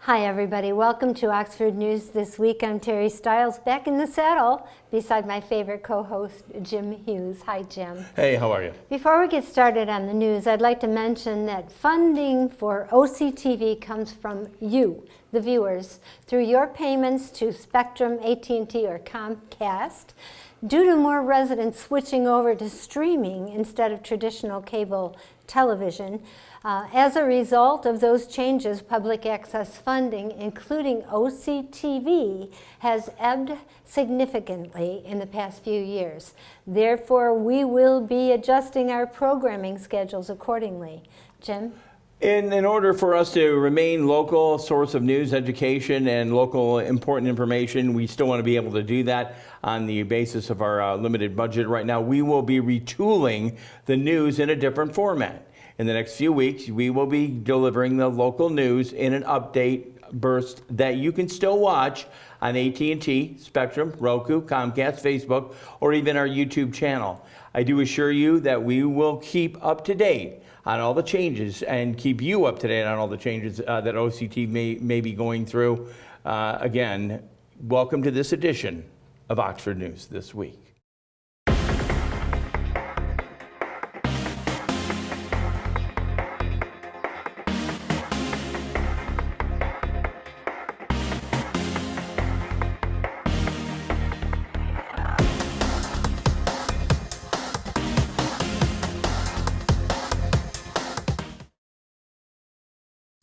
Hi everybody, welcome to Oxford News This Week. I'm Terry Stiles, back in the saddle beside my favorite co-host, Jim Hughes. Hi Jim. Hey, how are you? Before we get started on the news, I'd like to mention that funding for OCTV comes from you, the viewers, through your payments to Spectrum, AT&T, or Comcast. Due to more residents switching over to streaming instead of traditional cable television, as a result of those changes, public access funding, including OCTV, has ebbed significantly in the past few years. Therefore, we will be adjusting our programming schedules accordingly. Jim? In order for us to remain local source of news, education, and local important information, we still want to be able to do that on the basis of our limited budget right now. We will be retooling the news in a different format. In the next few weeks, we will be delivering the local news in an update burst that you can still watch on AT&T, Spectrum, Roku, Comcast, Facebook, or even our YouTube channel. I do assure you that we will keep up to date on all the changes and keep you up to date on all the changes that OCT may be going through. Again, welcome to this edition of Oxford News This Week.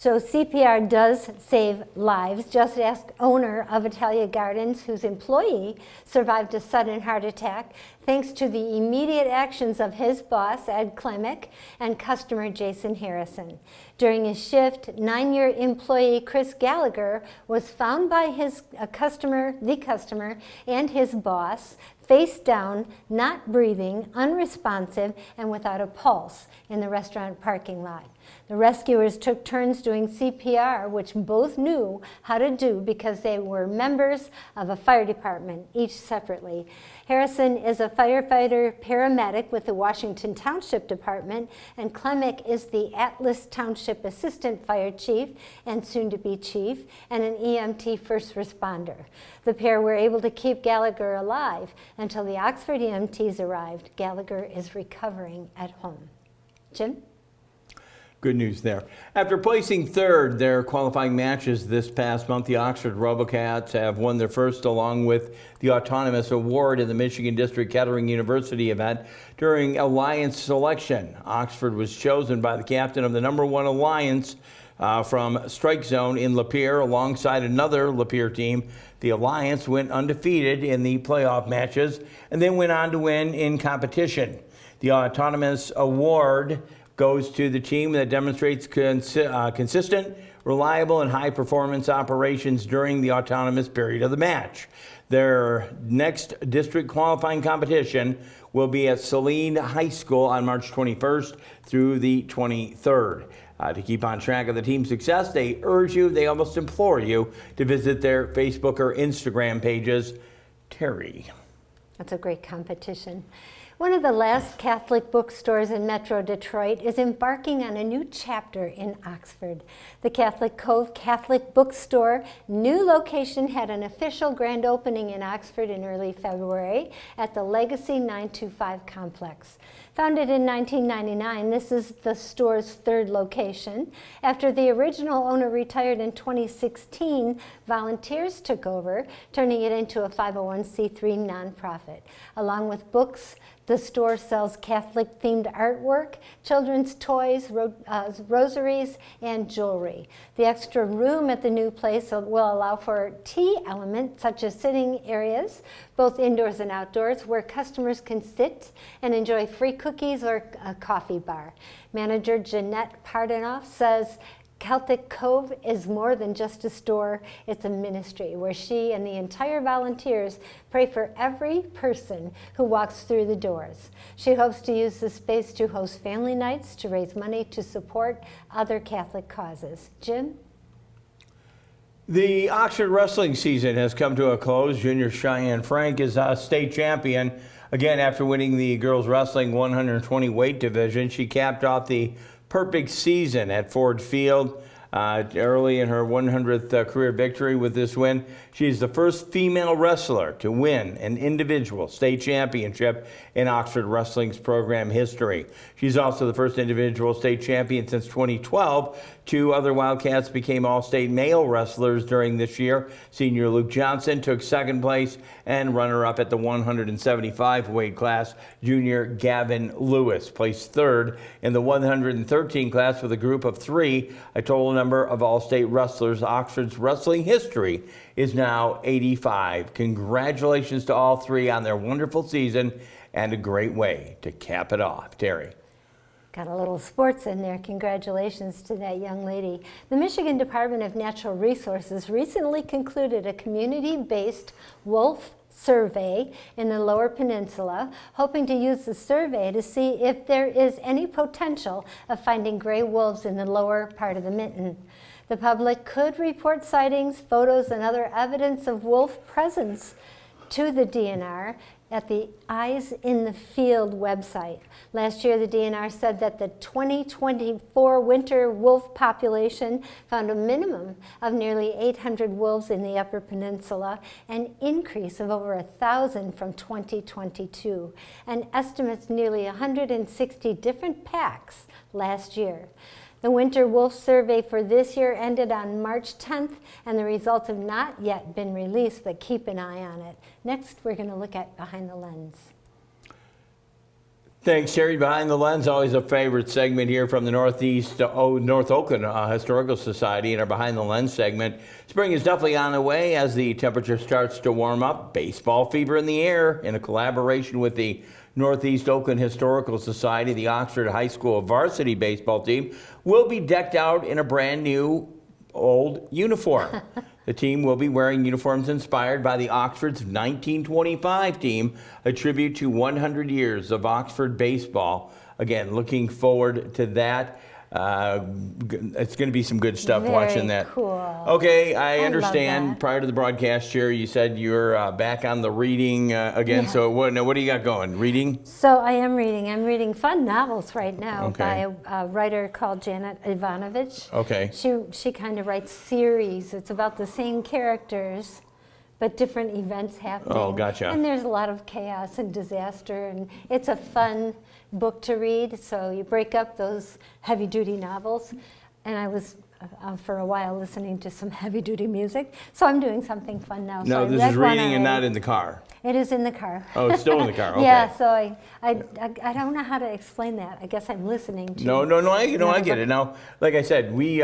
So CPR does save lives. Just ask owner of Italia Gardens, whose employee survived a sudden heart attack thanks to the immediate actions of his boss, Ed Klemick, and customer Jason Harrison. During his shift, 9-year employee Chris Gallagher was found by the customer, and his boss, face down, not breathing, unresponsive, and without a pulse in the restaurant parking lot. The rescuers took turns doing CPR, which both knew how to do because they were members of a fire department, each separately. Harrison is a firefighter paramedic with the Washington Township Department, and Klemick is the Atlas Township Assistant Fire Chief and soon-to-be chief, and an EMT first responder. The pair were able to keep Gallagher alive until the Oxford EMTs arrived. Gallagher is recovering at home. Jim? Good news there. After placing third their qualifying matches this past month, the Oxford RoboCats have won their first along with the Autonomous Award in the Michigan District Kettering University event during Alliance selection. Oxford was chosen by the captain of the #1 Alliance from Strike Zone in Lapeer alongside another Lapeer team. The Alliance went undefeated in the playoff matches and then went on to win in competition. The Autonomous Award goes to the team that demonstrates consistent, reliable, and high-performance operations during the autonomous period of the match. Their next district qualifying competition will be at Saline High School on March 21st through the 23rd. To keep on track of the team's success, they almost implore you to visit their Facebook or Instagram pages. Terry. That's a great competition. One of the last Catholic bookstores in Metro Detroit is embarking on a new chapter in Oxford. The Catholic Cove Catholic Bookstore new location had an official grand opening in Oxford in early February at the Legacy 925 complex. Founded in 1999, this is the store's third location. After the original owner retired in 2016, volunteers took over, turning it into a 501c3 nonprofit. Along with books, the store sells Catholic-themed artwork, children's toys, rosaries, and jewelry. The extra room at the new place will allow for tea elements such as sitting areas, both indoors and outdoors, where customers can sit and enjoy free cookies or a coffee bar. Manager Jeanette Pardanoff says, Celtic Cove is more than just a store, it's a ministry where she and the entire volunteers pray for every person who walks through the doors. She hopes to use the space to host family nights to raise money to support other Catholic causes. Jim? The Oxford wrestling season has come to a close. Junior Cheyenne Frank is a state champion. Again, after winning the girls wrestling 120 weight division, she capped off the perfect season at Ford Field. early in her 100th career victory with this win. She's the first female wrestler to win an individual state championship in Oxford Wrestling's program history. She's also the first individual state champion since 2012. Two other Wildcats became all-state male wrestlers during this year. Senior Luke Johnson took second place, and runner-up at the 175 weight class, junior Gavin Lewis placed third in the 113 class with a group of three. A total number of all-state wrestlers. Oxford's wrestling history is now 85. Congratulations to all three on their wonderful season and a great way to cap it off. Terry. Got a little sports in there. Congratulations to that young lady. The Michigan Department of Natural Resources recently concluded a community-based wolf survey in the Lower Peninsula, hoping to use the survey to see if there is any potential of finding gray wolves in the lower part of the Mitten. The public could report sightings, photos, and other evidence of wolf presence to the DNR at the Eyes in the Field website. Last year, the DNR said that the 2024 winter wolf population found a minimum of nearly 800 wolves in the Upper Peninsula, an increase of over 1,000 from 2022, and estimates nearly 160 different packs last year. The Winter Wolf Survey for this year ended on March 10th, and the results have not yet been released, but keep an eye on it. Next, we're going to look at Behind the Lens. Thanks, Terry. Behind the Lens, always a favorite segment here from the North Oakland Historical Society in our Behind the Lens segment. Spring is definitely on the way as the temperature starts to warm up. Baseball fever in the air. In a collaboration with the Northeast Oakland Historical Society, the Oxford High School varsity baseball team will be decked out in a brand new old uniform. The team will be wearing uniforms inspired by the Oxford's 1925 team, a tribute to 100 years of Oxford baseball. Again, looking forward to that. It's going to be some good stuff watching that. Very cool. Okay, I love understand. that. Prior to the broadcast here, you said you're back on the reading again. Yeah. So what do you got going? Reading? So I am reading. I'm reading fun novels right now Okay. by a writer called Janet Ivanovich. Okay. She kind of writes series. It's about the same characters, but different events happening. Oh, gotcha. And there's a lot of chaos and disaster, and it's a fun book to read. So you break up those heavy-duty novels, and I was for a while listening to some heavy-duty music. So I'm doing something fun now. No, So this that's is one reading and I- not in the car. It is in the car. Oh, it's still in the car. Okay. Yeah, so I don't know how to explain that. I guess I'm listening to. No, I get it. Now, like I said, we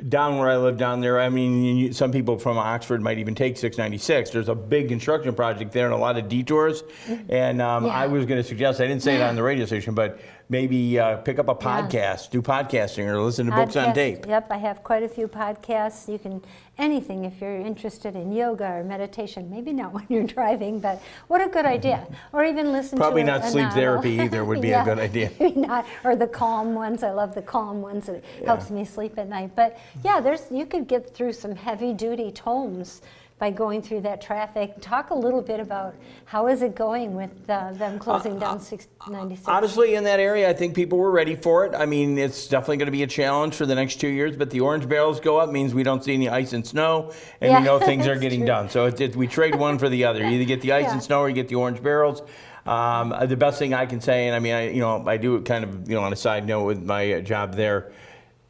down where I live down there, I mean, some people from Oxford might even take 696. There's a big construction project there and a lot of detours. And I was going to suggest, I didn't say it on the radio station, but maybe pick up a podcast, do podcasting, or listen to books on tape. Yep, I have quite a few podcasts. You can, anything if you're interested in yoga or meditation. Maybe not when you're driving, but what a good idea. Or even listen Probably to not a sleep novel. therapy either would be a good idea. Maybe not, or the calm ones. I love the calm ones. It helps me sleep at night. But yeah, you could get through some heavy-duty tomes by going through that traffic. Talk a little bit about how is it going with them closing down 696? Honestly, in that area, I think people were ready for it. I mean, it's definitely going to be a challenge for the next 2 years, but the orange barrels go up means we don't see any ice and snow, and we know things are that's getting true. done. So we trade one for the other. You either get the ice and snow or you get the orange barrels. The best thing I can say, and I mean, I do it kind of, on a side note with my job there,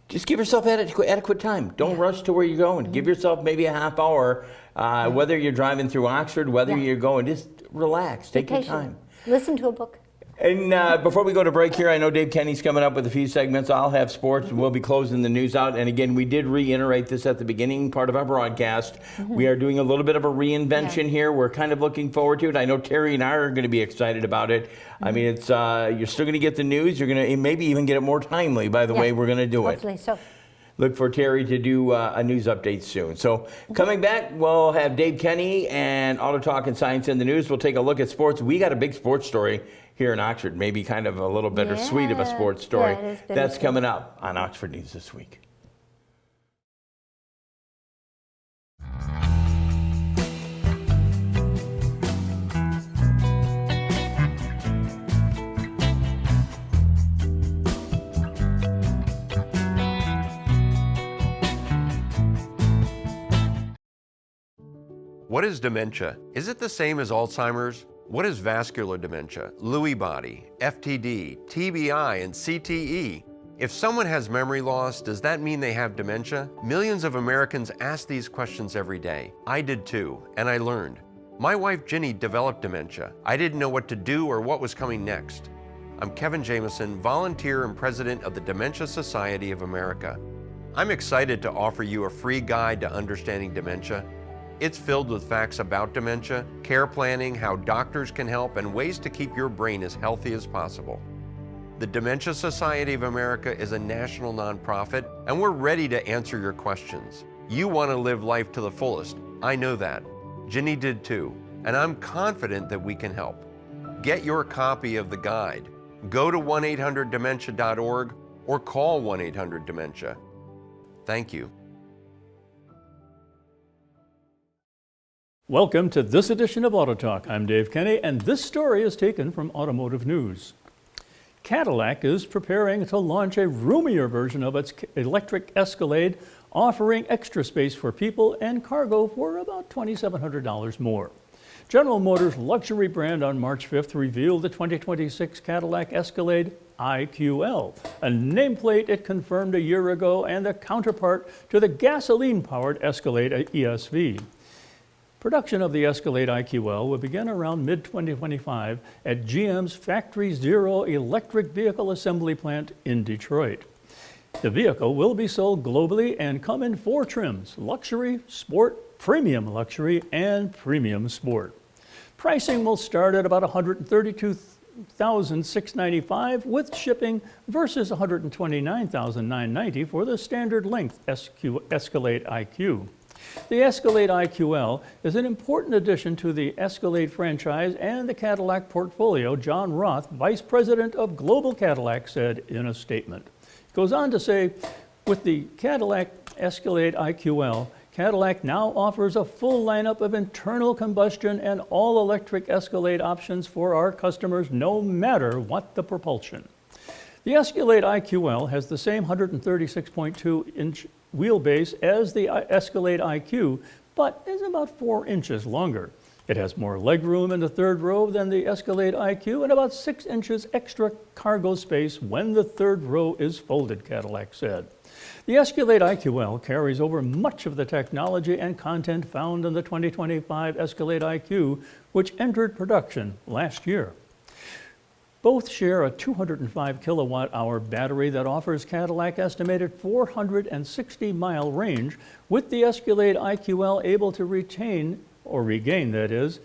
just give yourself adequate time. Don't rush to where you're going. Give yourself maybe a half hour, whether you're driving through Oxford, whether you're going, just relax, take your time. Listen to a book. And before we go to break here, I know Dave Kenny's coming up with a few segments. I'll have sports, and we'll be closing the news out. And again, we did reiterate this at the beginning part of our broadcast. We are doing a little bit of a reinvention here. We're kind of looking forward to it. I know Terry and I are going to be excited about it. I mean, it's you're still going to get the news. You're going to maybe even get it more timely by the way we're going to do it. Hopefully so. Look for Terry to do a news update soon. So coming back, we'll have Dave Kenny and Auto Talk and Science in the News. We'll take a look at sports. We got a big sports story here in Oxford, maybe kind of a little bittersweet of a sports story. Yeah, it is That's bittersweet. coming up on Oxford News This Week. What is dementia? Is it the same as Alzheimer's? What is vascular dementia, Lewy body, FTD, TBI, and CTE? If someone has memory loss, does that mean they have dementia? Millions of Americans ask these questions every day. I did too, and I learned. My wife Ginny developed dementia. I didn't know what to do or what was coming next. I'm Kevin Jameson, volunteer and president of the Dementia Society of America. I'm excited to offer you a free guide to understanding dementia. It's filled with facts about dementia, care planning, how doctors can help, and ways to keep your brain as healthy as possible. The Dementia Society of America is a national nonprofit, and we're ready to answer your questions. You want to live life to the fullest. I know that. Ginny did too, and I'm confident that we can help. Get your copy of the guide. Go to 1-800-DEMENTIA.org or call 1-800-DEMENTIA. Thank you. Welcome to this edition of Auto Talk. I'm Dave Kenny, and this story is taken from Automotive News. Cadillac is preparing to launch a roomier version of its electric Escalade, offering extra space for people and cargo for about $2,700 more. General Motors luxury brand on March 5th revealed the 2026 Cadillac Escalade IQL, a nameplate it confirmed a year ago and the counterpart to the gasoline-powered Escalade ESV. Production of the Escalade IQL will begin around mid-2025 at GM's Factory Zero electric vehicle assembly plant in Detroit. The vehicle will be sold globally and come in 4 trims: luxury, sport, premium luxury, and premium sport. Pricing will start at about $132,695 with shipping versus $129,990 for the standard length Escalade IQ. The Escalade IQL is an important addition to the Escalade franchise and the Cadillac portfolio, John Roth, Vice President of Global Cadillac, said in a statement. He goes on to say, with the Cadillac Escalade IQL, Cadillac now offers a full lineup of internal combustion and all-electric Escalade options for our customers, no matter what the propulsion. The Escalade IQL has the same 136.2-inch wheelbase as the Escalade IQ, but is about 4 inches longer. It has more legroom in the third row than the Escalade IQ and about 6 inches extra cargo space when the third row is folded, Cadillac said. The Escalade IQL carries over much of the technology and content found in the 2025 Escalade IQ, which entered production last year. Both share a 205 kilowatt-hour battery that offers Cadillac estimated 460-mile range, with the Escalade IQL able to regain, that is,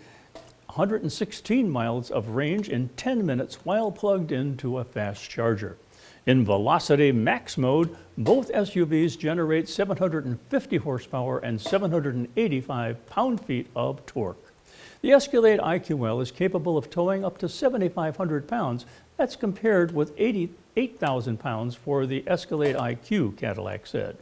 116 miles of range in 10 minutes while plugged into a fast charger. In Velocity Max mode, both SUVs generate 750 horsepower and 785 pound-feet of torque. The Escalade IQL is capable of towing up to 7,500 pounds. That's compared with 88,000 pounds for the Escalade IQ, Cadillac said.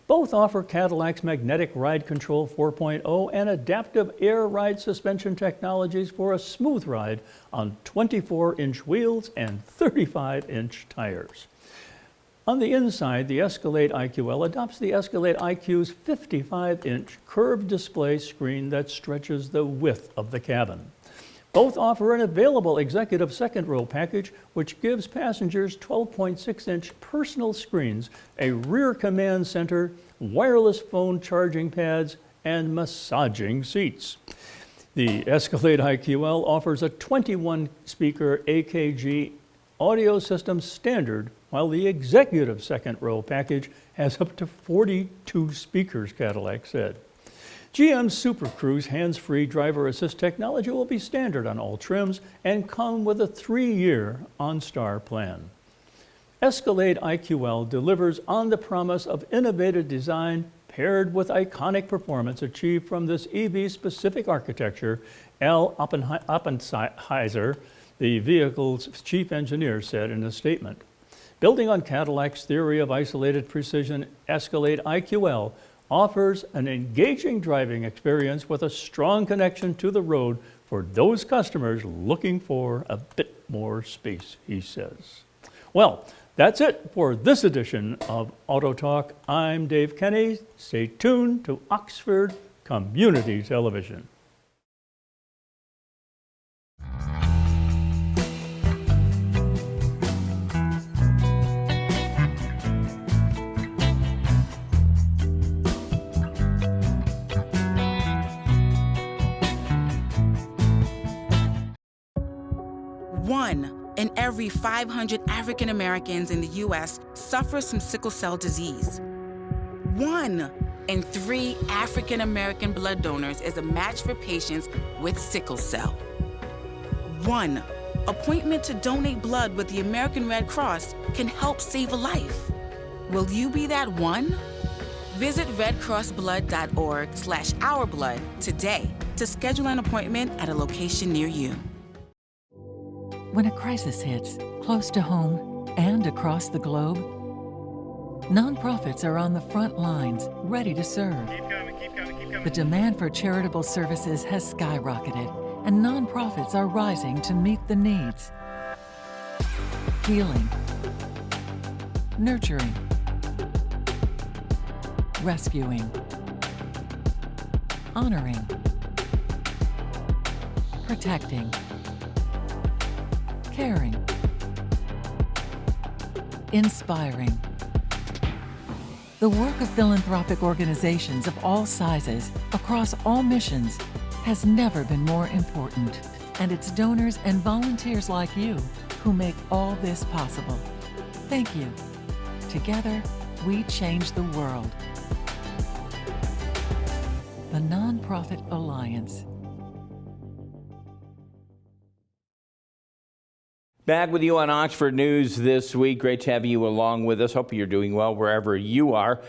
Both offer Cadillac's Magnetic Ride Control 4.0 and adaptive air ride suspension technologies for a smooth ride on 24-inch wheels and 35-inch tires. On the inside, the Escalade IQL adopts the Escalade IQ's 55-inch curved display screen that stretches the width of the cabin. Both offer an available executive second-row package, which gives passengers 12.6-inch personal screens, a rear command center, wireless phone charging pads, and massaging seats. The Escalade IQL offers a 21-speaker AKG audio system standard, while the executive second-row package has up to 42 speakers, Cadillac said. GM's Super Cruise hands-free driver assist technology will be standard on all trims and come with a 3-year OnStar plan. Escalade IQL delivers on the promise of innovative design paired with iconic performance achieved from this EV-specific architecture, Al Oppenheiser, the vehicle's chief engineer, said in a statement. Building on Cadillac's theory of isolated precision, Escalade IQL offers an engaging driving experience with a strong connection to the road for those customers looking for a bit more space, he says. Well, that's it for this edition of Auto Talk. I'm Dave Kenny. Stay tuned to Oxford community television. One in every 500 African Americans in the U.S. suffers from sickle cell disease. 1 in 3 African American blood donors is a match for patients with sickle cell. 1 appointment to donate blood with the American Red Cross can help save a life. Will you be that one? Visit redcrossblood.org/ourblood today to schedule an appointment at a location near you. When a crisis hits, close to home and across the globe, nonprofits are on the front lines, ready to serve. Keep coming. The demand for charitable services has skyrocketed, and nonprofits are rising to meet the needs. Healing, nurturing, rescuing, honoring, protecting, caring, inspiring. The work of philanthropic organizations of all sizes, across all missions, has never been more important. And it's donors and volunteers like you who make all this possible. Thank you. Together, we change the world. The Nonprofit Alliance. Back with you on Oxford News this week. Great to have you along with us. Hope you're doing well wherever you are.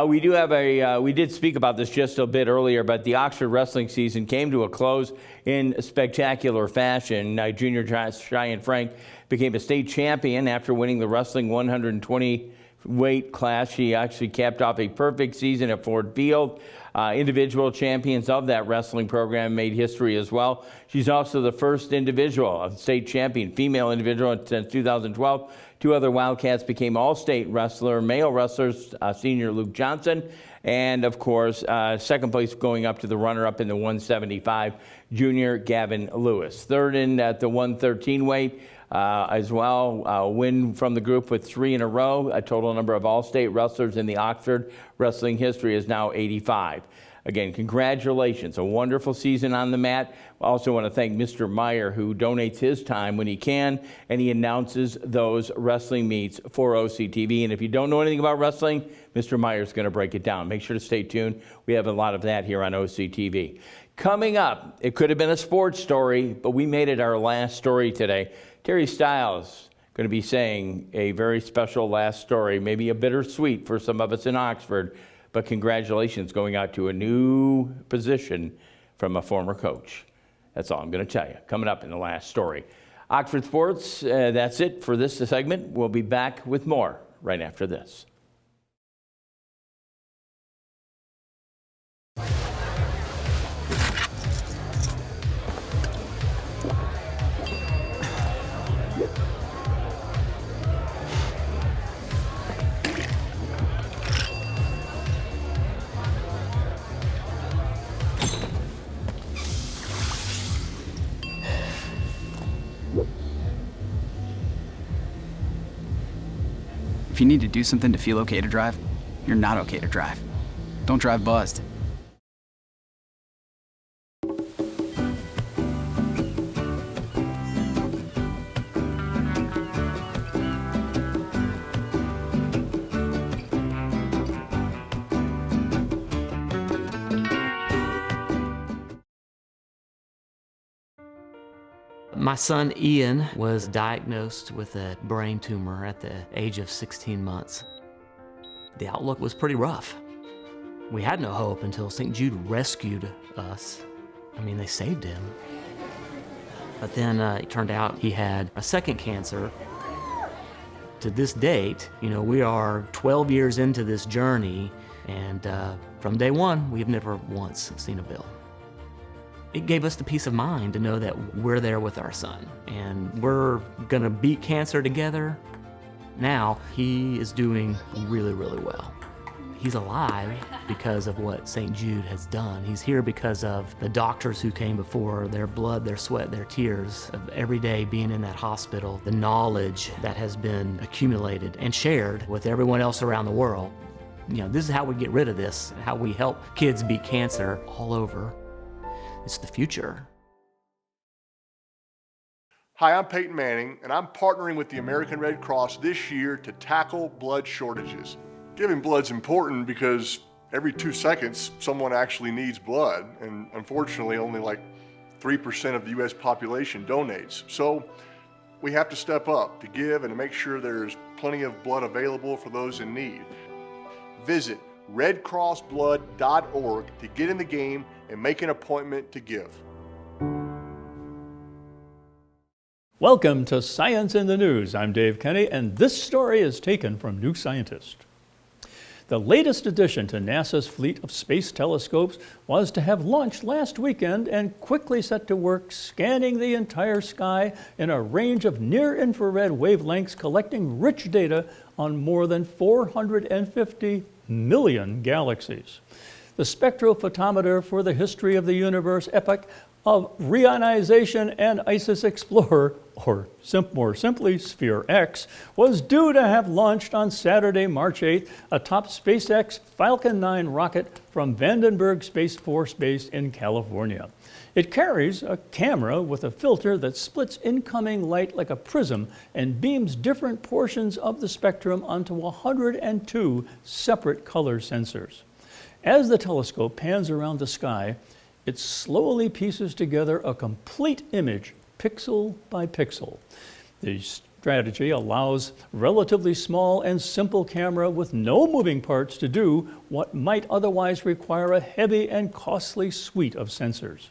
We did speak about this just a bit earlier, but the Oxford wrestling season came to a close in spectacular fashion. Junior Giant Frank became a state champion after winning the wrestling 120 weight class. She actually capped off a perfect season at Ford Field. Individual champions of that wrestling program made history as well. She's also the first individual, a state champion, female individual since 2012. 2 other Wildcats became all-state male wrestlers, senior Luke Johnson, and of course, second place going up to the runner-up in the 175, junior Gavin Lewis. Third in at the 113 weight. As well, a win from the group with 3 in a row. A total number of all-state wrestlers in the Oxford wrestling history is now 85. Again, congratulations. A wonderful season on the mat. I also want to thank Mr. Meyer, who donates his time when he can, and he announces those wrestling meets for OCTV. And if you don't know anything about wrestling, Mr. Meyer is going to break it down. Make sure to stay tuned. We have a lot of that here on OCTV. Coming up, it could have been a sports story, but we made it our last story today. Terry Stiles going to be saying a very special last story, maybe a bittersweet for some of us in Oxford, but congratulations going out to a new position from a former coach. That's all I'm going to tell you. Coming up in the last story. Oxford Sports, that's it for this segment. We'll be back with more right after this. If you need to do something to feel okay to drive, you're not okay to drive. Don't drive buzzed. My son Ian was diagnosed with a brain tumor at the age of 16 months. The outlook was pretty rough. We had no hope until St. Jude rescued us. I mean, they saved him. But then it turned out he had a second cancer. To this date, we are 12 years into this journey, and from day one, we've never once seen a bill. It gave us the peace of mind to know that we're there with our son, and we're gonna beat cancer together. Now, he is doing really, really well. He's alive because of what St. Jude has done. He's here because of the doctors who came before, their blood, their sweat, their tears, of every day being in that hospital, the knowledge that has been accumulated and shared with everyone else around the world. You know, this is how we get rid of this, how we help kids beat cancer all over. It's the future. Hi, I'm Peyton Manning, and I'm partnering with the American Red Cross this year to tackle blood shortages. Giving blood's important because every 2 seconds, someone actually needs blood, and unfortunately, only like 3% of the US population donates. So we have to step up to give and to make sure there's plenty of blood available for those in need. Visit redcrossblood.org to get in the game and make an appointment to give. Welcome to Science in the News. I'm Dave Kenny, and this story is taken from New Scientist. The latest addition to NASA's fleet of space telescopes was to have launched last weekend and quickly set to work scanning the entire sky in a range of near-infrared wavelengths, collecting rich data on more than 450 million galaxies. The spectrophotometer for the history of the universe epoch of reionization and ISIS Explorer, or more simply Sphere-X, was due to have launched on Saturday, March 8th, atop SpaceX Falcon 9 rocket from Vandenberg Space Force Base in California. It carries a camera with a filter that splits incoming light like a prism and beams different portions of the spectrum onto 102 separate color sensors. As the telescope pans around the sky, it slowly pieces together a complete image, pixel by pixel. The strategy allows relatively small and simple camera with no moving parts to do what might otherwise require a heavy and costly suite of sensors.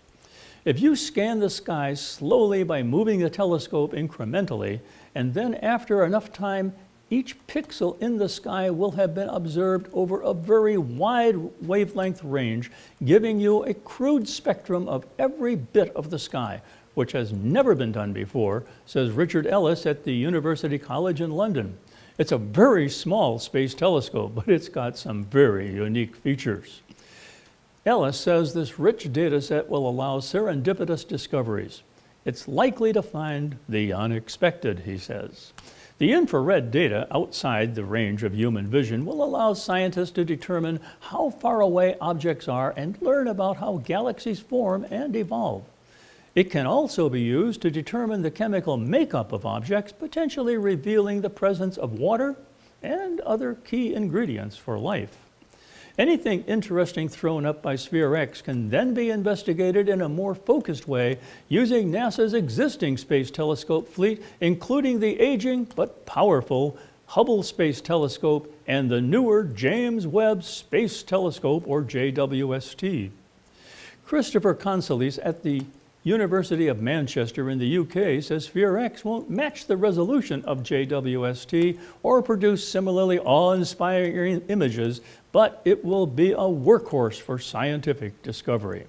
If you scan the sky slowly by moving the telescope incrementally, and then after enough time, each pixel in the sky will have been observed over a very wide wavelength range, giving you a crude spectrum of every bit of the sky, which has never been done before, says Richard Ellis at the University College in London. It's a very small space telescope, but it's got some very unique features. Ellis says this rich data set will allow serendipitous discoveries. It's likely to find the unexpected, he says. The infrared data outside the range of human vision will allow scientists to determine how far away objects are and learn about how galaxies form and evolve. It can also be used to determine the chemical makeup of objects, potentially revealing the presence of water and other key ingredients for life. Anything interesting thrown up by Sphere-X can then be investigated in a more focused way using NASA's existing space telescope fleet, including the aging but powerful Hubble Space Telescope and the newer James Webb Space Telescope, or JWST. Christopher Consolis at the University of Manchester in the UK says Sphere-X won't match the resolution of JWST or produce similarly awe-inspiring images, but it will be a workhorse for scientific discovery.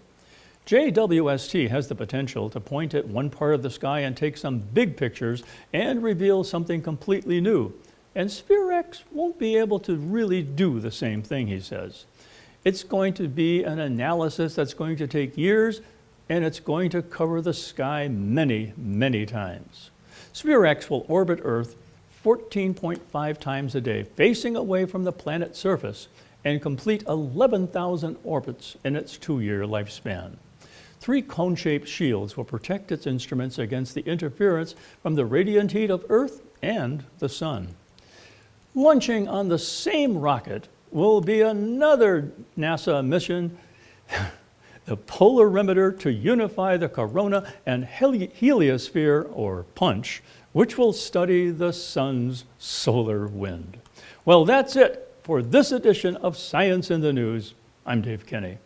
JWST has the potential to point at one part of the sky and take some big pictures and reveal something completely new. And Sphere-X won't be able to really do the same thing, he says. It's going to be an analysis that's going to take years, and it's going to cover the sky many, many times. Sphere-X will orbit Earth 14.5 times a day, facing away from the planet's surface, and complete 11,000 orbits in its 2-year lifespan. 3 cone-shaped shields will protect its instruments against the interference from the radiant heat of Earth and the Sun. Launching on the same rocket will be another NASA mission, the polarimeter to unify the corona and heliosphere, or punch, which will study the sun's solar wind. Well, that's it for this edition of Science in the News. I'm Dave Kenny.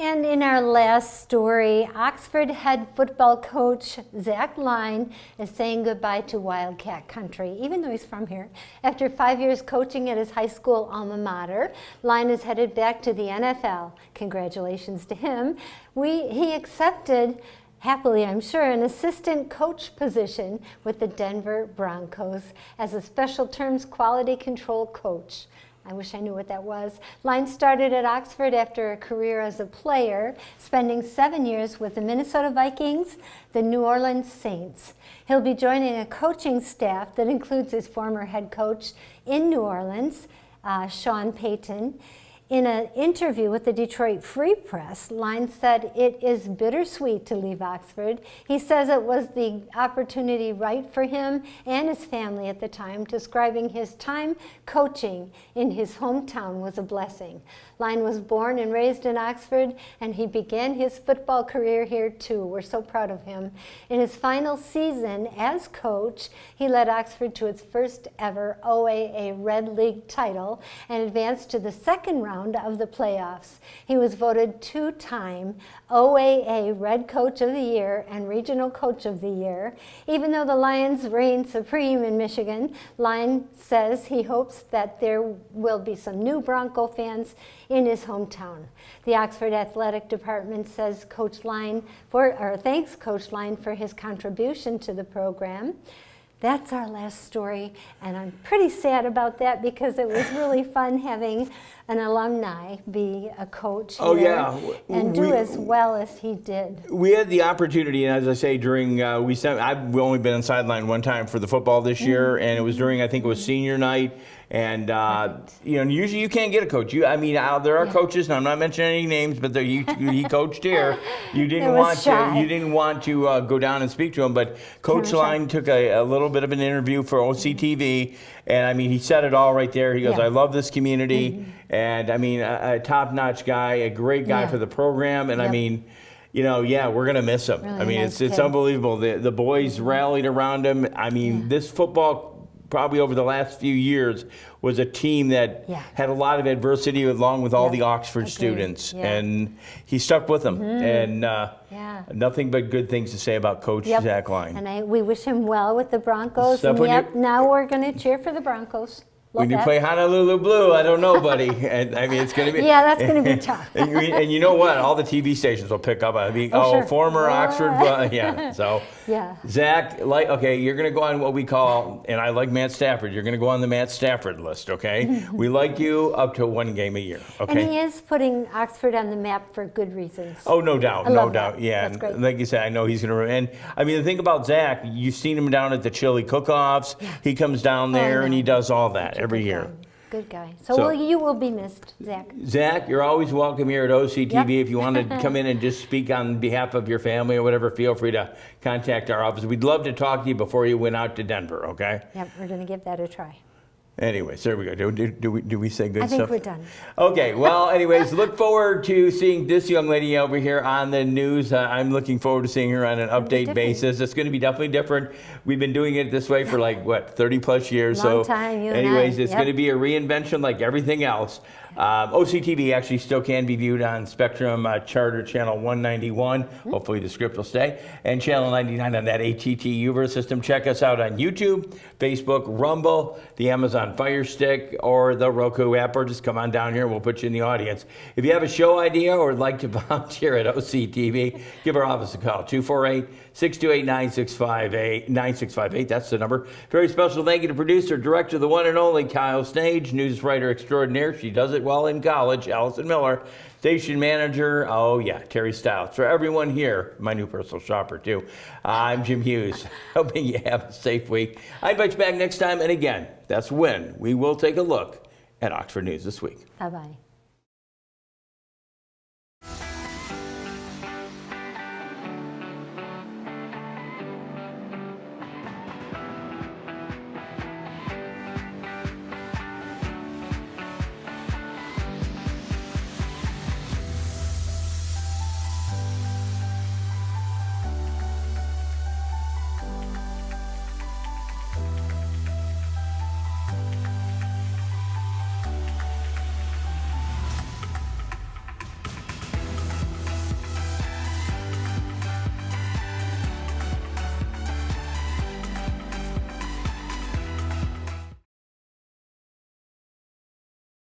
And in our last story, Oxford head football coach Zach Line is saying goodbye to Wildcat country, even though he's from here. After 5 years coaching at his high school alma mater, Line is headed back to the NFL. Congratulations to him. He accepted, happily I'm sure, an assistant coach position with the Denver Broncos as a special terms quality control coach. I wish I knew what that was. Line started at Oxford after a career as a player, spending 7 years with the Minnesota Vikings, the New Orleans Saints. He'll be joining a coaching staff that includes his former head coach in New Orleans, Sean Payton. In an interview with the Detroit Free Press, Line said it is bittersweet to leave Oxford. He says it was the opportunity right for him and his family at the time, describing his time coaching in his hometown was a blessing. Line was born and raised in Oxford, and he began his football career here too. We're so proud of him. In his final season as coach, he led Oxford to its first ever OAA Red League title and advanced to the second round of the playoffs. He was voted two-time OAA Red Coach of the Year and Regional Coach of the Year. Even though the Lions reign supreme in Michigan, Line says he hopes that there will be some new Bronco fans in his hometown. The Oxford Athletic Department says thanks Coach Line for his contribution to the program. That's our last story, and I'm pretty sad about that because it was really fun having an alumni be a coach here and do as well as he did. We had the opportunity, and as I say, during I've only been on sideline one time for the football this year, and it was during, I think it was senior night. And usually you can't get a coach. There are coaches, and I'm not mentioning any names, but he coached here. You didn't want to go down and speak to him, but Coach Line took a little bit of an interview for OCTV, and he said it all right there. He goes, "I love this community," and a top-notch guy, a great guy for the program, and we're gonna miss him. Really it's unbelievable. The boys rallied around him. This football, probably over the last few years, was a team that had a lot of adversity along with all the Oxford students. And he stuck with them. And nothing but good things to say about Coach Zach Line. And we wish him well with the Broncos. Now we're going to cheer for the Broncos. When you play Honolulu Blue, I don't know, buddy. And it's going to be... Yeah, that's going to be tough. and you know what? All the TV stations will pick up. Former Oxford... Zach, you're going to go on what we call, and I like Matt Stafford, you're going to go on the Matt Stafford list, okay? We like you up to one game a year, okay? And he is putting Oxford on the map for good reasons. Oh, no doubt, no doubt. Yeah, that's great. Like you said, I know he's going to... And, the thing about Zach, you've seen him down at the chili cook-offs. He comes down there and he does all that every year. Good guy. So you will be missed, Zach. Zach, you're always welcome here at OCTV. If you want to come in and just speak on behalf of your family or whatever, feel free to contact our office. We'd love to talk to you before you went out to Denver, okay? Yep, we're going to give that a try. Anyways, there we go. Do we say good stuff? I think we're done. Okay, well, anyways, look forward to seeing this young lady over here on the news. I'm looking forward to seeing her on an update basis. It's going to be definitely different. We've been doing it this way for 30 plus years. Long time, anyways, it's going to be a reinvention like everything else. OCTV actually still can be viewed on Spectrum Charter Channel 191. Hopefully the script will stay. And Channel 99 on that ATT Uverse system. Check us out on YouTube, Facebook, Rumble, the Amazon Fire Stick, or the Roku app, or just come on down here and we'll put you in the audience. If you have a show idea or would like to volunteer at OCTV, give our office a call, 248-628-9658. That's the number. Very special thank you to producer, director, the one and only Kyle Snage, news writer extraordinaire. She does it well in college, Allison Miller. Station manager, Terry Stouts. For everyone here, my new personal shopper too, I'm Jim Hughes. Hoping you have a safe week. I invite you back next time, and again, that's when we will take a look at Oxford News This Week. Bye-bye.